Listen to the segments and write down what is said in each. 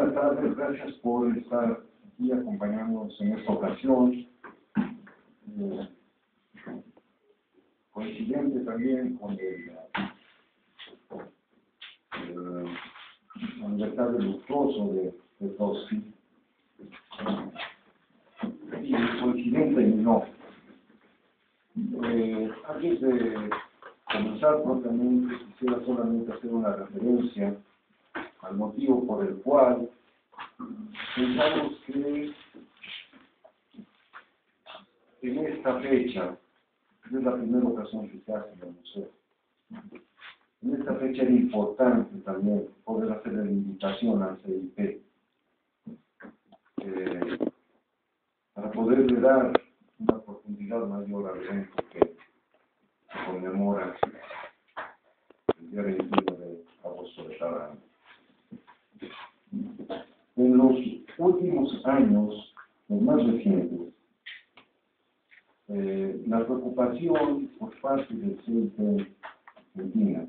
buenas tardes, gracias por estar aquí acompañándonos en esta ocasión. Coincidente también con el aniversario luctuoso de Trotsky. Y coincidente y no. Antes de comenzar propiamente, quisiera solamente hacer una referencia al motivo por el cual pensamos que en esta fecha, es la primera ocasión que se hace en el museo, en esta fecha era importante también poder hacer la invitación al CIP para poderle dar una profundidad mayor al evento que conmemora el día 21 de agosto de cada año. En los últimos años, los más recientes, la preocupación por parte del CIP Argentina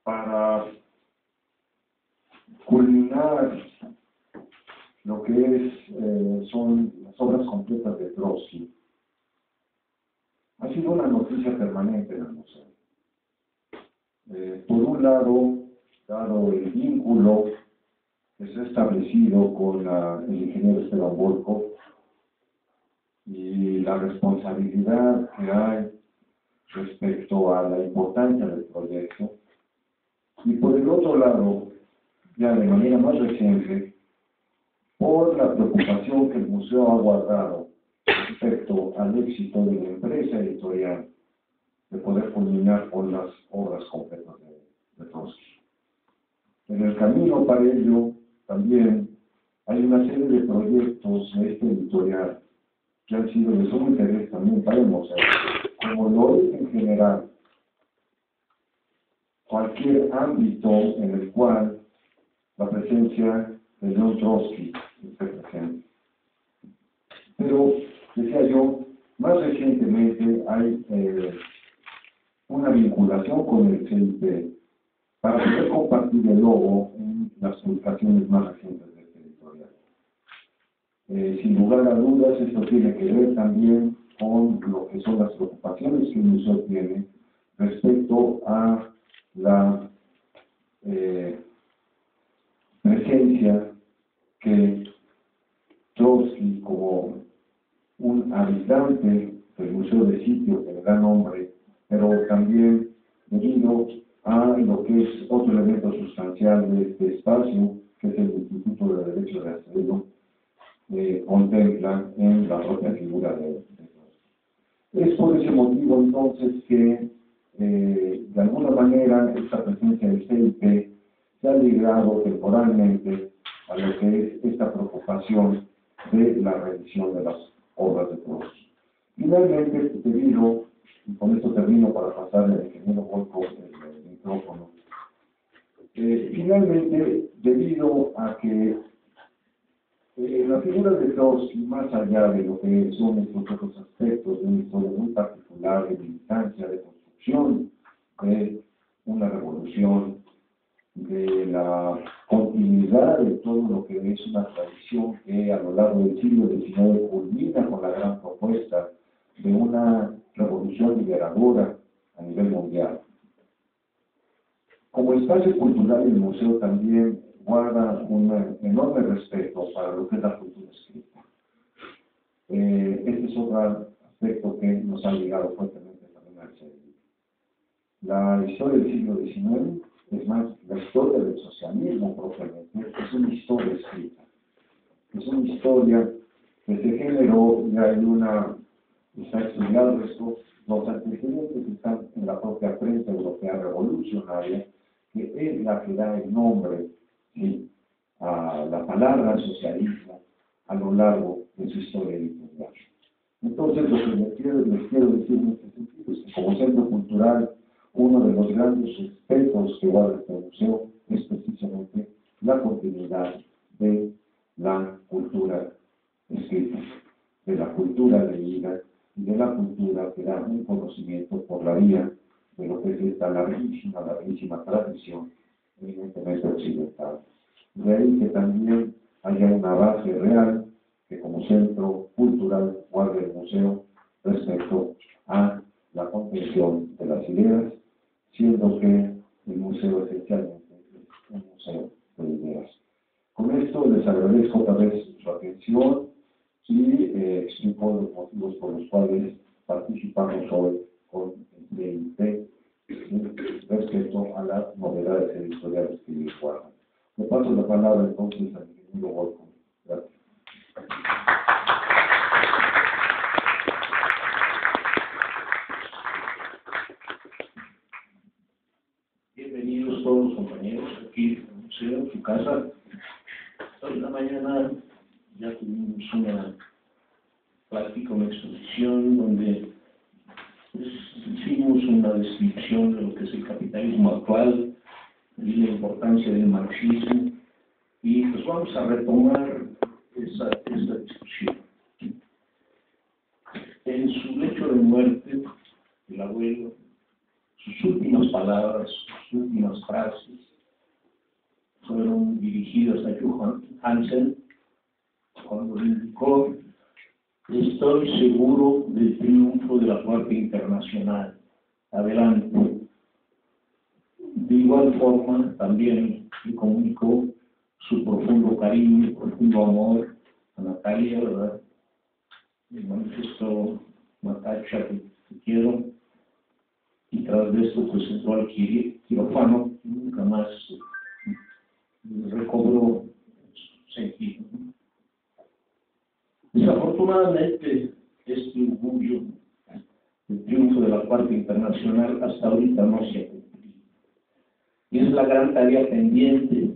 para culminar lo que son las obras completas de Trotsky ha sido una noticia permanente en el museo. Por un lado, dado el vínculo que se ha establecido con el ingeniero Esteban Volkov y la responsabilidad que hay respecto a la importancia del proyecto, y por el otro lado, ya de manera más reciente, por la preocupación que el museo ha guardado respecto al éxito de la empresa editorial de poder culminar con las obras completas de Trotsky. En el camino para ello también hay una serie de proyectos de este editorial que han sido de sumo interés también para el museo, como lo es en general cualquier ámbito en el cual la presencia de León Trotsky esté presente. Pero, decía yo, más recientemente hay una vinculación con el CIP para poder compartir el logo en las publicaciones más recientes de este editorial. Sin lugar a dudas, esto tiene que ver también con lo que son las preocupaciones que el museo tiene respecto a la presencia que Trotsky, como un habitante del Museo de Sitio que le da nombre, pero también debido a lo que es otro elemento sustancial de este espacio, que es el Instituto de Derecho de Asilo, contempla en la propia figura de Trotsky. Es por ese motivo entonces que de alguna manera esta presencia del CIP se ha ligado temporalmente a lo que es esta preocupación de la revisión de las obras de Trotsky. Finalmente, debido, y con esto termino para pasarle al ingeniero Volkov el micrófono, finalmente, debido a que la figura de Trotsky, más allá de lo que son estos otros aspectos de una historia muy particular de militancia, de construcción de una revolución, de la continuidad de todo lo que es una tradición que a lo largo del siglo XIX culmina con la gran propuesta de una revolución liberadora a nivel mundial. Como espacio cultural, el museo también guarda un enorme respeto para lo que es la cultura escrita. Este es otro aspecto que nos ha ligado fuertemente también al CIP. La historia del siglo XIX, es más, la historia del socialismo propiamente, es una historia escrita. Es una historia que se generó, y hay está estudiado esto, los antecedentes están en la propia prensa europea revolucionaria, que es la que da el nombre, ¿sí?, a la palabra socialismo a lo largo de su historia editorial. Entonces, lo que les quiero decir en este sentido es que como centro cultural, uno de los grandes respetos que guarda este museo es precisamente la continuidad de la cultura escrita, de la cultura leída y de la cultura que da un conocimiento por la vía de lo que es esta larguísima tradición evidentemente occidental. De ahí que también haya una base real que como centro cultural guarde el museo respecto a la contención de las ideas, siendo que el museo esencialmente es un museo de ideas. Con esto les agradezco otra vez su atención y explico los motivos por los cuales participamos hoy con el CIP respecto a las novedades editoriales que les guardan. Le paso la palabra entonces al ingeniero Wolfgang. Gracias. Bienvenidos todos los compañeros aquí en el museo, en su casa. Hoy en la mañana ya tuvimos una plática, una exposición donde hicimos una descripción de lo que es el capitalismo actual y la importancia del marxismo, y pues vamos a retomar esa discusión. En su lecho de muerte, el abuelo, sus últimas palabras, sus últimas frases fueron dirigidas a Johan Hansen cuando le indicó: estoy seguro del triunfo de la Cuarta Internacional. Adelante. De igual forma, también le comunicó su profundo cariño, profundo amor a Natalia, ¿verdad? Le manifestó: Natacha, te quiero. Y tras de esto, pues entró al quirófano y nunca más recobró su sentido. Desafortunadamente, este orgullo, el triunfo de la Cuarta Internacional, hasta ahorita no se ha cumplido. Y es la gran tarea pendiente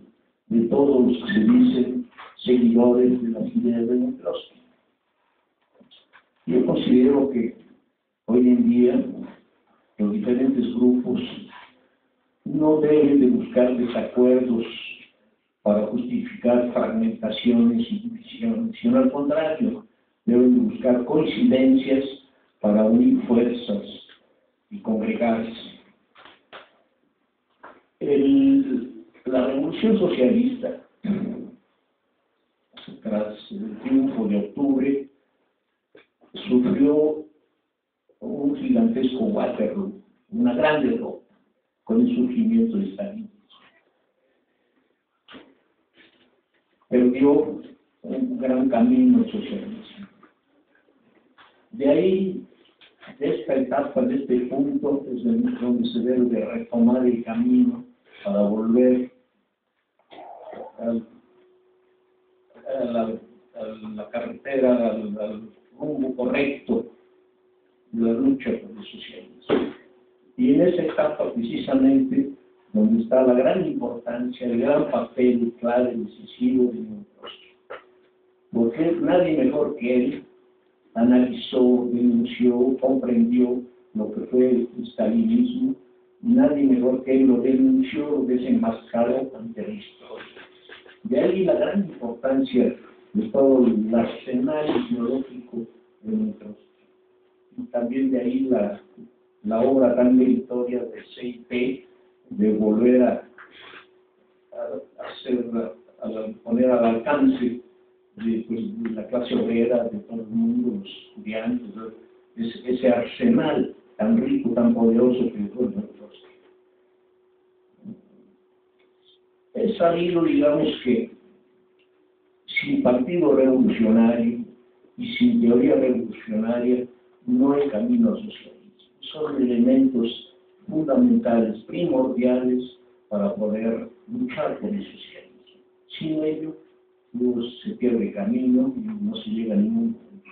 de todos los que se dicen seguidores de las ideas de Trotsky. Yo considero que hoy en día los diferentes grupos no deben de buscar desacuerdos para justificar fragmentaciones y divisiones, sino al contrario, deben de buscar coincidencias para unir fuerzas y congregarse. La revolución socialista, tras el triunfo de octubre, sufrió un gigantesco Waterloo, una gran derrota, con el surgimiento de Stalin. Perdió un gran camino el socialismo. De ahí, de esta etapa, de este punto, es donde se debe de retomar el camino para volver a la carretera, al rumbo correcto de la lucha por el socialismo. Y en esa etapa, precisamente, donde está la gran importancia, el gran papel clave y decisivo de León Trotsky. Porque nadie mejor que él analizó, denunció, comprendió lo que fue el stalinismo, y nadie mejor que él lo denunció, lo desenmascaró ante la historia. De ahí la gran importancia de todo el arsenal ideológico de León Trotsky. Y también de ahí la obra tan meritoria de CIP, de volver a poner al alcance de la clase obrera, de todo el mundo, los estudiantes, ese arsenal tan rico, tan poderoso que fue el Trotsky. Es sabido, digamos, que sin partido revolucionario y sin teoría revolucionaria no hay camino al socialismo. Son elementos fundamentales, primordiales para poder luchar por el socialismo. Sin ello, no se pierde camino y no se llega a ningún punto.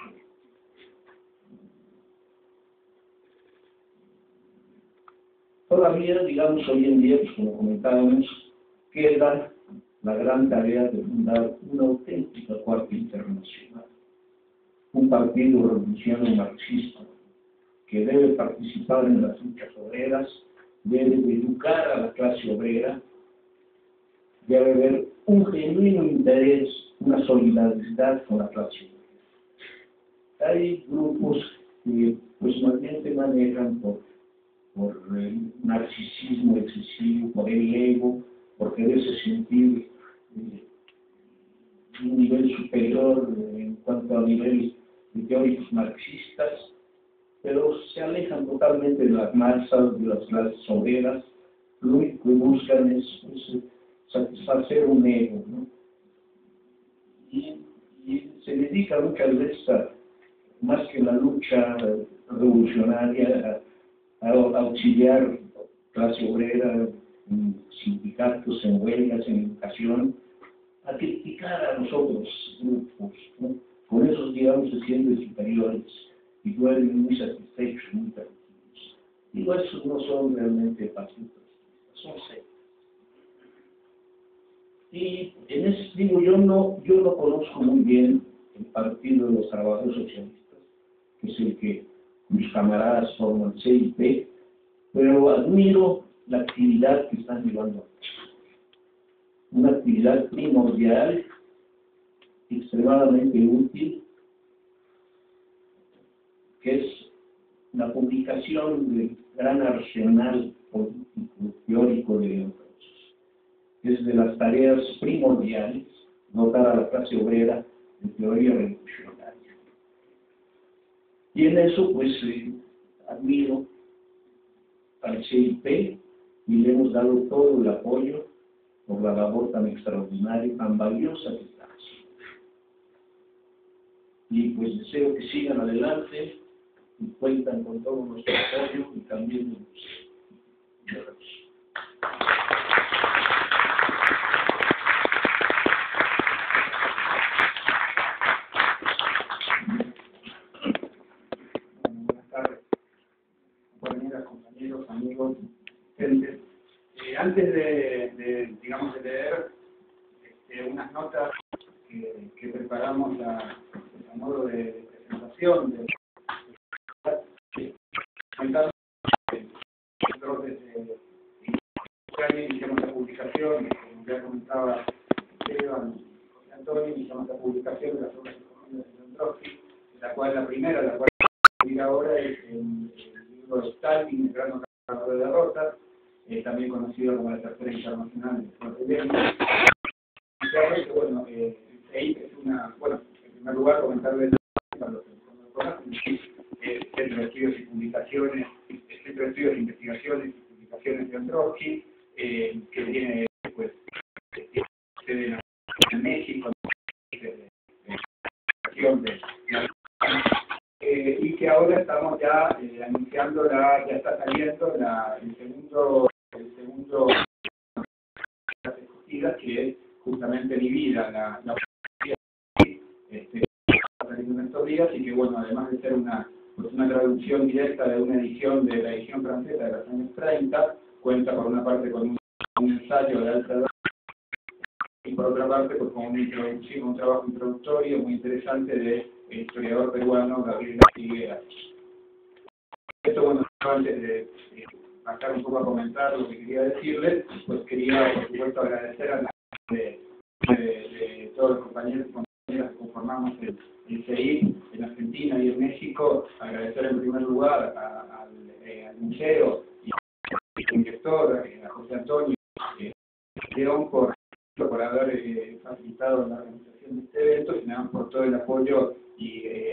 Todavía, digamos, hoy en día, pues como comentábamos, queda la gran tarea de fundar una auténtica Cuarta Internacional, un partido revolucionario marxista que debe participar en las luchas obreras, debe educar a la clase obrera, debe haber un genuino interés, una solidaridad con la clase obrera. Hay grupos que pues más bien se manejan por el narcisismo excesivo, por el ego, por quererse sentir nivel de teóricos marxistas, pero se alejan totalmente de las masas, de las clases obreras. Lo único que buscan es satisfacer un ego, ¿no? Y se dedica muchas veces más que la lucha revolucionaria, a auxiliar clase obrera, en sindicatos, en huelgas, en educación, a criticar a los otros grupos, ¿no? Con esos, digamos, se sienten superiores y duermen muy satisfechos, muy tranquilos. Digo, esos no son realmente patriotas, son sectas. Y en ese, digo, yo no conozco muy bien el Partido de los Trabajadores Socialistas, que es el que mis camaradas forman el CIP, pero admiro la actividad que están llevando a cabo. Una actividad primordial, extremadamente útil, que es la publicación del gran arsenal político, teórico de León Trotsky. Es de las tareas primordiales dotar a la clase obrera de teoría revolucionaria. Y en eso, pues, admiro al CIP y le hemos dado todo el apoyo por la labor tan extraordinaria, tan valiosa que está haciendo. Y pues deseo que sigan adelante y cuentan con todo nuestro apoyo y también muchas gracias. Buenas tardes, compañeras, compañeros, amigos, gente. Antes de leer unas notas que preparamos a modo de presentación, comentar nosotros desde Ucrania iniciamos la publicación, como ya comentaba Esteban y José Antonio, iniciamos la publicación de las obras económicas de León Trotsky, la cual la primera, la cual ahora es el libro de Stalin, el gran narrador de derrotas, también conocido como la Tercera Internacional de Lenin. Bueno, es una, bueno, en primer lugar comentarles para los que no lo conocen, Centro de Estudios y Publicaciones, Centro de Estudios, Investigaciones y Publicaciones de Trotsky, que tiene, pues, sede en México, y que ahora estamos ya anunciando, ya está saliendo el segundo las escogidas, que es justamente Mi Vida, la está saliendo en estos días, y que bueno, además de ser una traducción directa de una edición de la edición francesa de los años 30, cuenta por una parte con un ensayo de alta edad, y por otra parte pues con una introducción, un trabajo introductorio muy interesante del historiador peruano Gabriel Higuera. Esto, bueno, antes de pasar un poco a comentar lo que quería decirles, pues quería, por supuesto, agradecer a la de todos los compañeros y compañeras que conformamos el CI en Argentina y en México, agradecer en primer lugar al museo y al director, a José Antonio León, por haber facilitado la organización de este evento, y nada, por todo el apoyo y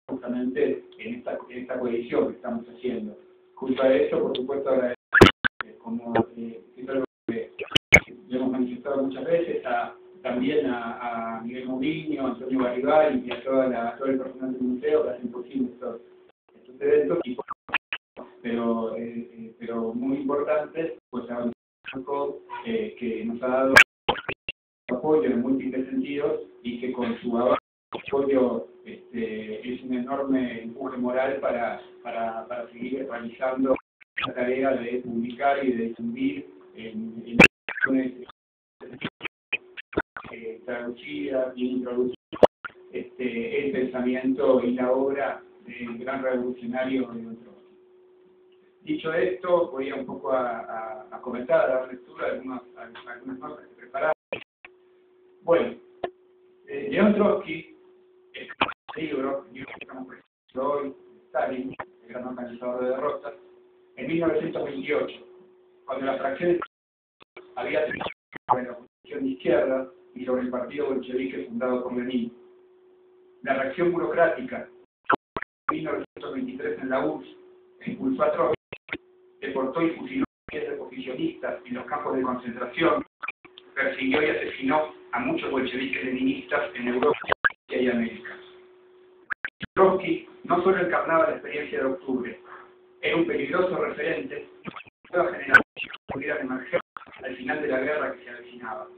justamente en esta coedición que estamos haciendo. Junto a eso, por supuesto, agradecer, como es algo que le hemos manifestado muchas veces, también a Miguel Mourinho, a Antonio Garibay y a todo el personal del museo que hacen posible estos eventos, pero muy importantes, pues a un banco que nos ha dado apoyo en múltiples sentidos y que con su apoyo es un enorme empuje moral para seguir realizando la tarea de publicar y de difundir en traducida y introducida el pensamiento y la obra del gran revolucionario de León Trotsky. Dicho esto, voy a un poco a comentar, a dar lectura a algunas notas que preparamos. Bueno, León Trotsky, el libro que estamos presentando hoy, Stalin, el gran organizador de derrotas, en 1928, cuando la fracción había tenido sobre la oposición de izquierda y sobre el partido bolchevique fundado por Lenin. La reacción burocrática en 1923 en la URSS expulsó a Trotsky, deportó y fusiló a miles de oposicionistas en los campos de concentración, persiguió y asesinó a muchos bolcheviques leninistas en Europa y América. Trotsky no solo encarnaba la experiencia de octubre, era un peligroso referente de nuevas generaciones que pudieran emerger al final de la guerra que se avecinaba.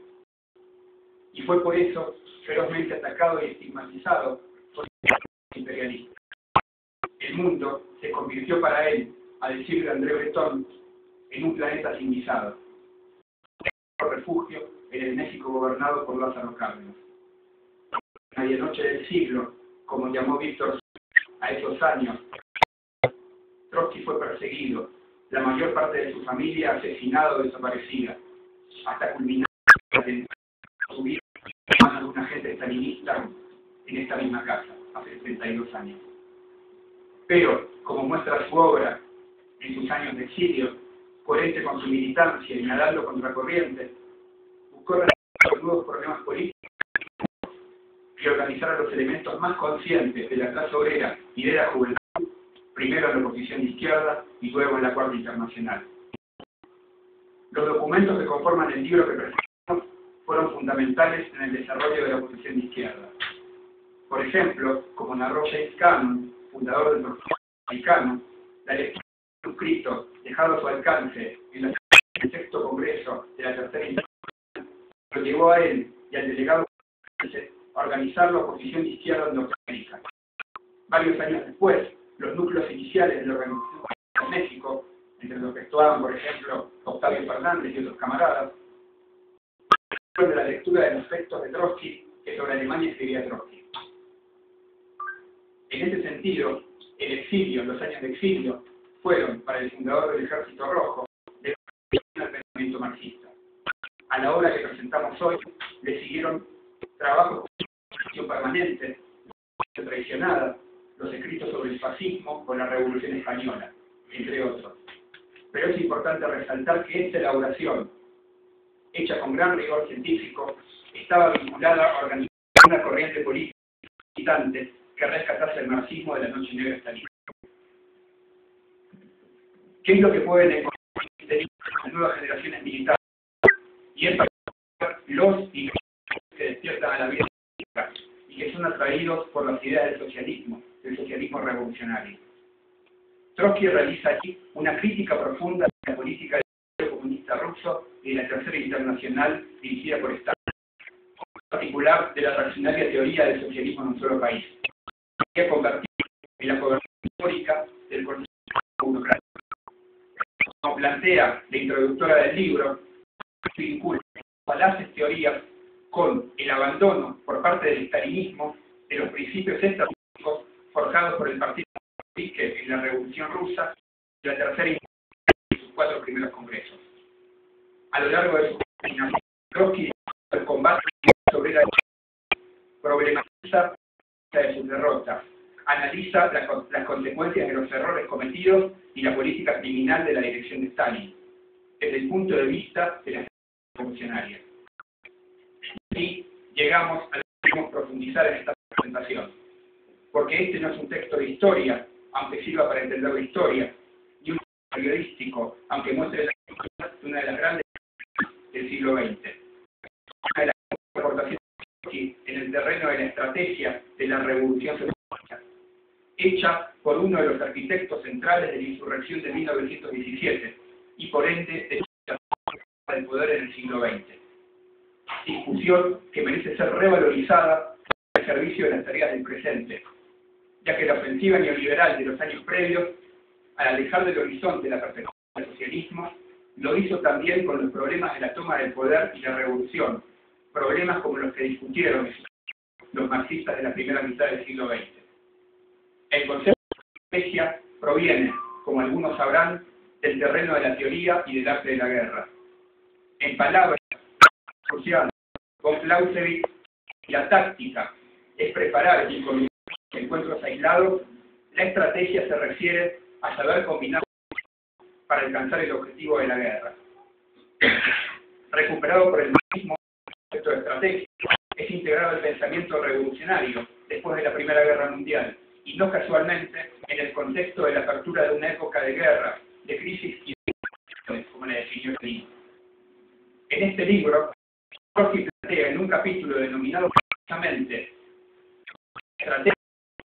Y fue por eso ferozmente atacado y estigmatizado por los imperialistas. El mundo se convirtió para él, a decir de André Breton, en un planeta sin visado. Refugio en el México gobernado por Lázaro Cárdenas. La medianoche del siglo, como llamó Víctor a esos años, Trotsky fue perseguido, la mayor parte de su familia asesinada o desaparecida, hasta culminar en su vida en manos de un agente stalinista en esta misma casa, hace 32 años. Pero, como muestra su obra en sus años de exilio, coherente con su militancia y nadando contracorriente, buscó resolver nuevos problemas políticos y organizar a los elementos más conscientes de la clase obrera y de la juventud, primero en la oposición de izquierda y luego en la Cuarta Internacional. Los documentos que conforman el libro que presentamos fueron fundamentales en el desarrollo de la oposición de izquierda. Por ejemplo, como narró James Cannon, fundador del Partido Americano, la lectura de un escrito dejado a su alcance en el sexto congreso de la Tercera Internacional lo llevó a él y al delegado a organizar la oposición de izquierda en Norteamérica. Varios años después, los núcleos iniciales de la organización en México, entre los que actuaban, por ejemplo, Octavio Fernández y otros camaradas, de la lectura de los textos de Trotsky que sobre Alemania escribía Trotsky. En ese sentido, el exilio, los años de exilio, fueron para el fundador del Ejército Rojo de al pensamiento marxista. A la obra que presentamos hoy, le siguieron trabajos de permanente, traicionada, los escritos sobre el fascismo o la Revolución Española, entre otros. Pero es importante resaltar que esta elaboración, hecha con gran rigor científico, estaba vinculada a organizar una corriente política militante que rescatase el marxismo de la noche negra estalina. ¿Qué es lo que pueden encontrar las nuevas generaciones militares? Y en particular los y los que despiertan a la vida política y que son atraídos por las ideas del socialismo revolucionario. Trotsky realiza aquí una crítica profunda de la política del Partido Comunista Ruso y de la Tercera Internacional dirigida por Stalin, en particular de la reaccionaria teoría del socialismo en un solo país, que ha convertido en la cobertura histórica del proceso burocrático. Como plantea la introductora del libro, vincula falaces teorías con el abandono por parte del estalinismo de los principios estadísticos forjados por el Partido Bolchevique en la Revolución Rusa y la Tercera Internacional en sus 4 primeros congresos. A lo largo de su campaña, Trotsky el combate sobre la problematiza de sus derrotas, analiza las consecuencias de los errores cometidos y la política criminal de la dirección de Stalin, desde el punto de vista de las revolucionarias. Y llegamos a lo que queremos profundizar en esta presentación, porque este no es un texto de historia, aunque sirva para entender la historia, ni un texto periodístico, aunque muestre la historia de una de las grandes del siglo XX. Una de las aportaciones en el terreno de la estrategia de la revolución socialista, hecha por uno de los arquitectos centrales de la insurrección de 1917 y por ende de la del poder en el siglo XX. Discusión que merece ser revalorizada al servicio de las tareas del presente, ya que la ofensiva neoliberal de los años previos, al alejar del horizonte la perspectiva del socialismo, lo hizo también con los problemas de la toma del poder y la revolución, problemas como los que discutieron los marxistas de la primera mitad del siglo XX. El concepto de estrategia proviene, como algunos sabrán, del terreno de la teoría y del arte de la guerra. En palabras cruciales, con Clausewitz, la táctica es preparar y combinar encuentros aislados. La estrategia se refiere a saber combinar para alcanzar el objetivo de la guerra. Recuperado por el marxismo, el concepto de estrategia es integrado al pensamiento revolucionario de después de la Primera Guerra Mundial, y no casualmente en el contexto de la apertura de una época de guerra, de crisis y de como la definió Lenin. En este libro, Trotsky plantea en un capítulo denominado precisamente Estrategia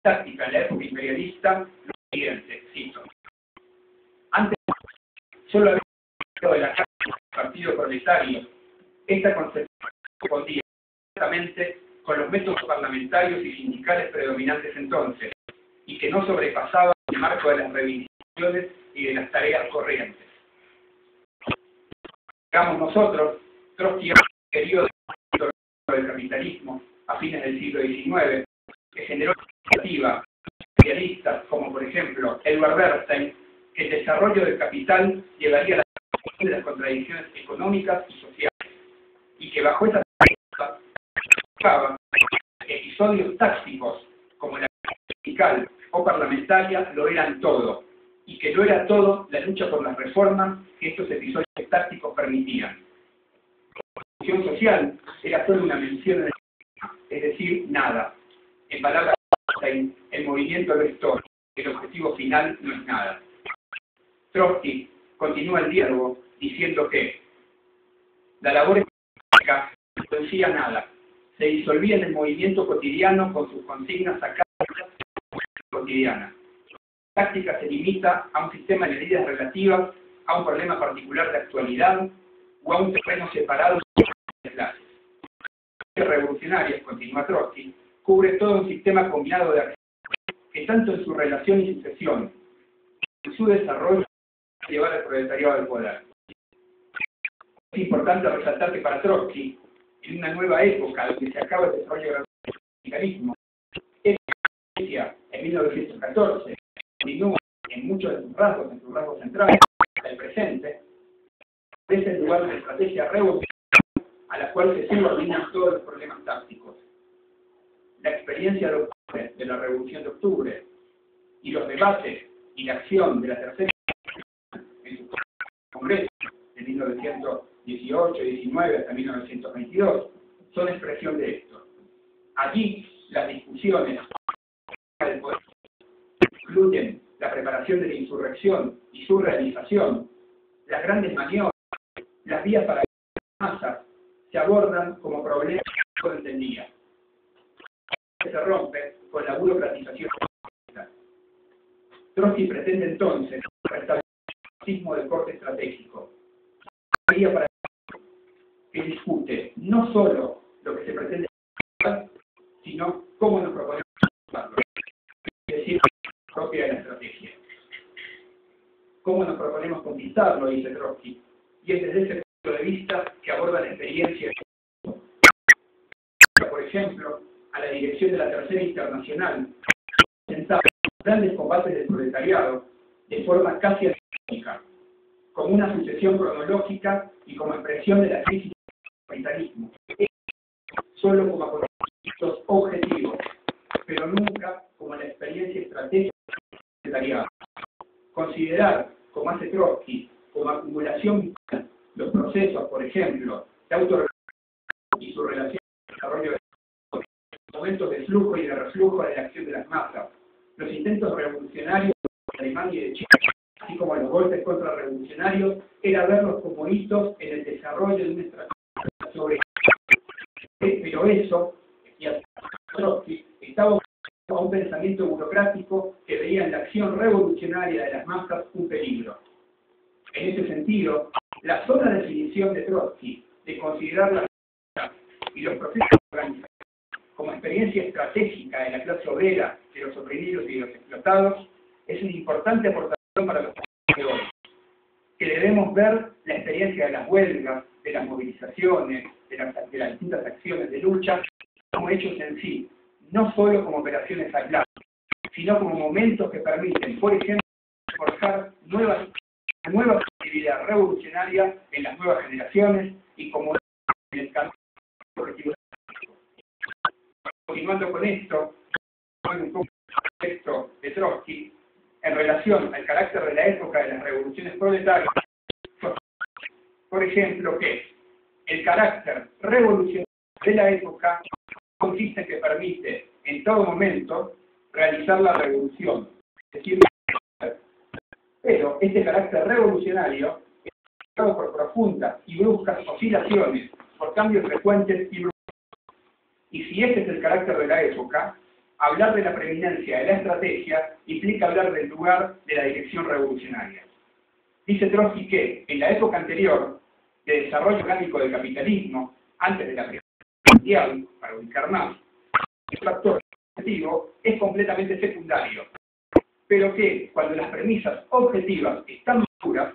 táctica en la época imperialista lo siguiente, cito: antes solo había de la carta del Partido Proletario, esta concepción respondía exactamente con los métodos parlamentarios y sindicales predominantes entonces, y que no sobrepasaban el marco de las reivindicaciones y de las tareas corrientes. Digamos nosotros, Trotsky querido del capitalismo a fines del siglo XIX, que generó iniciativas socialistas como por ejemplo Edward Bernstein, que el desarrollo del capital llevaría a la solución de las contradicciones económicas y sociales, y que bajo esa premisa buscaba episodios tácticos como la sindical o parlamentaria lo eran todo, y que no era todo la lucha por las reformas que estos episodios tácticos permitían. La función social era solo una mención, es decir, nada. En palabras de Einstein, el movimiento no es todo, el objetivo final no es nada. Trotsky continúa el diálogo diciendo que la labor económica no producía nada, se disolvía en el movimiento cotidiano con sus consignas sacadas de la cotidiana. La táctica se limita a un sistema de medidas relativas a un problema particular de actualidad o a un terreno separado de clases. Las revolucionarias, continúa Trotsky, cubre todo un sistema combinado de acciones que tanto en su relación y sucesión, en su desarrollo, llevar al proletariado al poder. Es importante resaltar que para Trotsky, en una nueva época donde se acaba el desarrollo del sindicalismo, en 1914, continúa en muchos de sus rasgos centrales, hasta el presente, es el lugar de la estrategia revolucionaria a la cual se subordinan todos los problemas tácticos. La experiencia de octubre, de la Revolución de Octubre, y los debates y la acción de la tercera en su Congreso de 1918, 19 hasta 1922 son expresión de esto. Allí las discusiones del poder incluyen la preparación de la insurrección y su realización, las grandes maniobras, las vías para las masas, se abordan como problemas que no entendía. Se rompe con la burocratización. Trotsky pretende entonces restablecer el marxismo de corte estratégico, para que discute no solo lo que se pretende, sino cómo nos proponemos hacerlo, es decir, la propia de la estrategia. ¿Cómo nos proponemos conquistarlo?, dice Trotsky, y es desde ese punto de vista que aborda la experiencia. Por ejemplo, a la dirección de la Tercera Internacional, presentaba grandes combates del proletariado de forma casi arqueológica, como una sucesión cronológica y como expresión de la crisis del capitalismo, solo como acontecimientos objetivos, pero nunca como la experiencia estratégica del proletariado. Considerar, como hace Trotsky, como acumulación los procesos, por ejemplo, de autorregulación y su relación con el desarrollo de los momentos de flujo y de reflujo de la acción de las masas, los intentos revolucionarios de Alemania y de Chile, así como los golpes contrarrevolucionarios, era verlos como hitos en el desarrollo de una estrategia sobre. Pero eso, decía Trotsky, estaba a un pensamiento burocrático que veía en la acción revolucionaria de las masas un peligro. En ese sentido, la sola definición de Trotsky de considerar la sociedad y los procesos de organización como experiencia estratégica de la clase obrera, de los oprimidos y de los explotados, es una importante aportación para los de hoy. Que debemos ver la experiencia de las huelgas, de las movilizaciones, de las distintas acciones de lucha, como hechos en sí, no solo como operaciones aisladas, sino como momentos que permiten, por ejemplo, forjar nueva actividad revolucionaria en las nuevas generaciones y como en el camino objetivo. Continuando con esto, un poco el texto de Trotsky, en relación al carácter de la época de las revoluciones proletarias, por ejemplo, que el carácter revolucionario de la época consiste en que permite en todo momento realizar la revolución. Es decir, pero este carácter revolucionario es marcado por profundas y bruscas oscilaciones, por cambios frecuentes y bruscos. Y si este es el carácter de la época, hablar de la preeminencia de la estrategia implica hablar del lugar de la dirección revolucionaria. Dice Trotsky que, en la época anterior de desarrollo orgánico del capitalismo, antes de la Primera Guerra Mundial, para ubicar más, el factor objetivo es completamente secundario, pero que, cuando las premisas objetivas están maduras,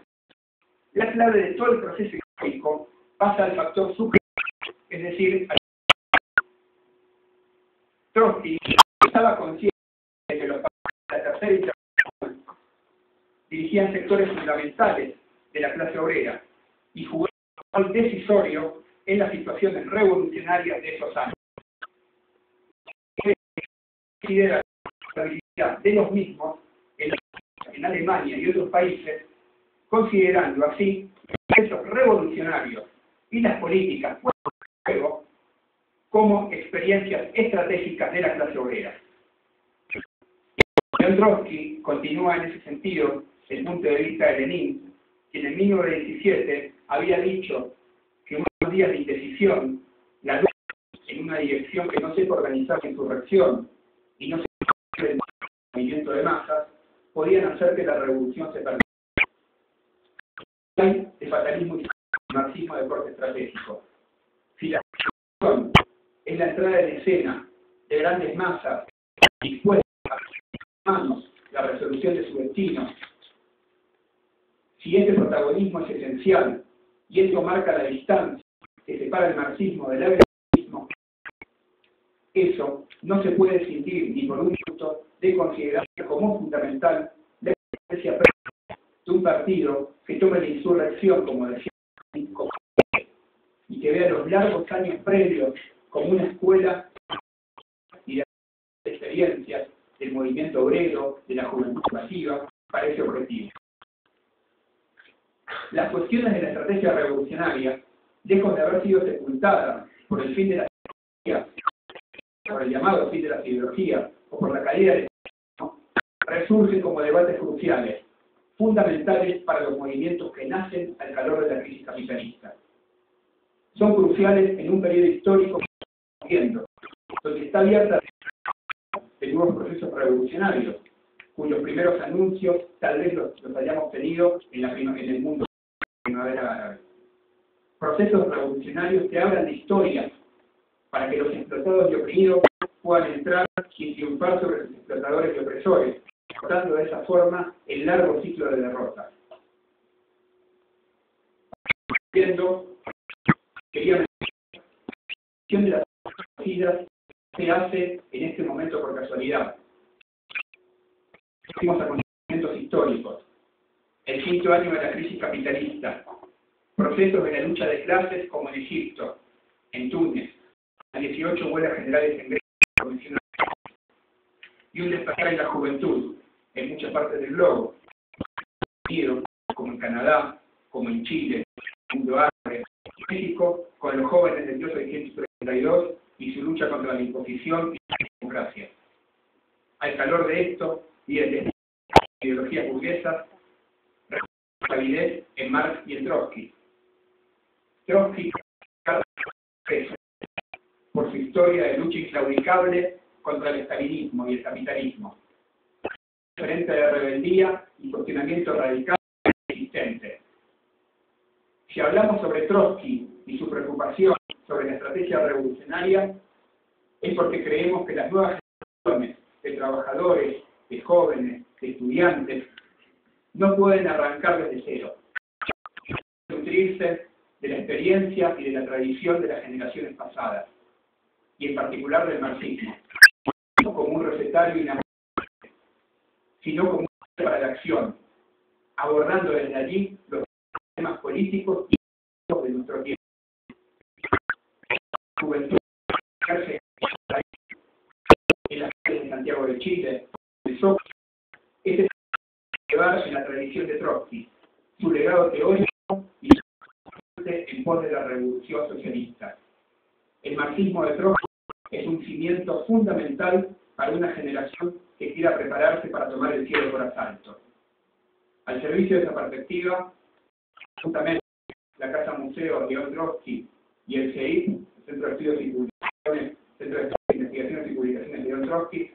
la clave de todo el proceso histórico pasa al factor subjetivo, es decir, al... Trotsky estaba consciente de que los factores de la tercera intervención dirigían sectores fundamentales de la clase obrera y jugaban un rol decisorio en las situaciones revolucionarias de esos años. Considera la habilidad de los mismos en Alemania y otros países, considerando así los procesos revolucionarios y las políticas juego como experiencias estratégicas de la clase obrera. León Trotsky continúa en ese sentido el punto de vista de Lenin, quien en 1917 había dicho que unos días de indecisión, la lucha en una dirección que no sepa organizar la insurrección y no sepa el movimiento de masas, podían hacer que la revolución se perdiera. Hay de fatalismo y marxismo de corte estratégico. Si la revolución es la entrada en escena de grandes masas dispuestas a manos la resolución de su destino, si este protagonismo es esencial y esto marca la distancia que separa el marxismo del liberalismo, eso no se puede escindir ni por un minuto de considerar como fundamental la existencia de un partido que tome la insurrección como decía y que vea los largos años previos como una escuela y de experiencias del movimiento obrero, de la juventud pasiva, para ese objetivo. Las cuestiones de la estrategia revolucionaria, lejos de haber sido sepultadas por el fin de la ideología, por el llamado fin de la ideología, o por la caída del gobierno, resurgen como debates cruciales, fundamentales para los movimientos que nacen al calor de la crisis capitalista. Son cruciales en un periodo histórico donde está abierta de nuevos procesos revolucionarios, cuyos primeros anuncios tal vez los hayamos tenido en el mundo de la primavera árabe. Procesos revolucionarios que hablan de historia para que los explotados y oprimidos puedan entrar y triunfar sobre los explotadores y opresores, cortando de esa forma el largo ciclo de derrotas. Viendo, quería mencionar de las conocidas se hace en este momento por casualidad. Próximos acontecimientos históricos, el quinto año de la crisis capitalista, procesos de la lucha de clases como en Egipto, en Túnez, las 18 huelgas generales en Grecia, y un despertar en la juventud en muchas partes del globo, como en Canadá, como en Chile, en el mundo árabe, en México, con los jóvenes del 1832 y su lucha contra la imposición y la democracia. Al calor de esto y de ideologías burguesas, validez en Marx y en Trotsky. Trotsky por su historia de lucha inclaudicable contra el estalinismo y el capitalismo, diferente de rebeldía y cuestionamiento radical existente. Si hablamos sobre Trotsky y su preocupación sobre la estrategia revolucionaria, es porque creemos que las nuevas generaciones de trabajadores, de jóvenes, de estudiantes, no pueden arrancar desde cero, nutrirse de la experiencia y de la tradición de las generaciones pasadas, y en particular del marxismo, no como un recetario inamovible, sino como un para la acción, abordando desde allí los temas políticos y de nuestro tiempo. La juventud en las calles de Santiago de Chile, de Soc, es llevar en la tradición de Trotsky, su legado teórico y su en pos de la revolución socialista. El marxismo de Trotsky es un cimiento fundamental para una generación que quiera prepararse para tomar el cielo por asalto. Al servicio de esa perspectiva, juntamente la Casa Museo León Trotsky y el CEI, el Centro de Estudios y Publicaciones, Centro de Investigaciones y Publicaciones León Trotsky,